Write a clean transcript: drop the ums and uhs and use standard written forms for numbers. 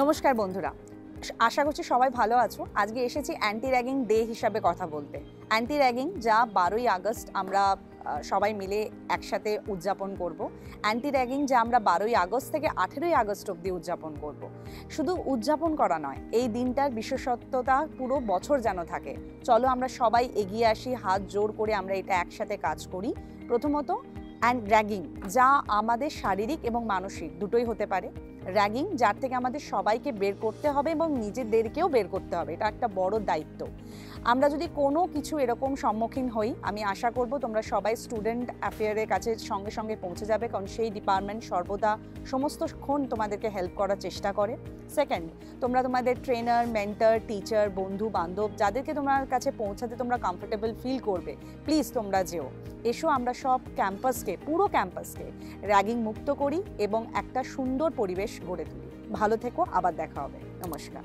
নমস্কার বন্ধুরা, আশা করছি সবাই ভালো আছো। আজকে এসেছি অ্যান্টি র্যাগিং ডে হিসাবে কথা বলতে। অ্যান্টি র্যাগিং যা 12ই আগস্ট আমরা সবাই মিলে একসাথে উদযাপন করব। অ্যান্টি র্যাগিং যা আমরা 12ই আগস্ট থেকে 18ই আগস্ট অবধি উদযাপন করব। শুধু উদযাপন করা নয়, এই দিনটার বিশেষত্বতা পুরো বছর যেন থাকে। চলো আমরা সবাই এগিয়ে আসি, হাত জোর করে আমরা এটা একসাথে কাজ করি। প্রথমত র্যাগিং যা আমাদের শারীরিক এবং মানসিক দুটোই হতে পারে। র্যাগিং যার থেকে আমাদের সবাইকে বের করতে হবে এবং নিজেদেরকেও বের করতে হবে, এটা একটা বড় দায়িত্ব। আমরা যদি কোনো কিছু এরকম সম্মুখীন হই, আমি আশা করব তোমরা সবাই স্টুডেন্ট অ্যাফেয়ারের কাছে সঙ্গে সঙ্গে পৌঁছে যাবে, কারণ সেই ডিপার্টমেন্ট সর্বদা সমস্তক্ষণ তোমাদেরকে হেল্প করার চেষ্টা করে। সেকেন্ড, তোমরা তোমাদের ট্রেনার, মেন্টর, টিচার, বন্ধু বান্ধব যাদেরকে তোমার কাছে পৌঁছাতে তোমরা কমফোর্টেবল ফিল করবে, প্লিজ তোমরা যেও। এসো আমরা সব ক্যাম্পাসকে, পুরো ক্যাম্পাসকে র্যাগিং মুক্ত করি এবং একটা সুন্দর পরিবেশ গড়ে তুলি। ভালো থেকো, আবার দেখা হবে। নমস্কার।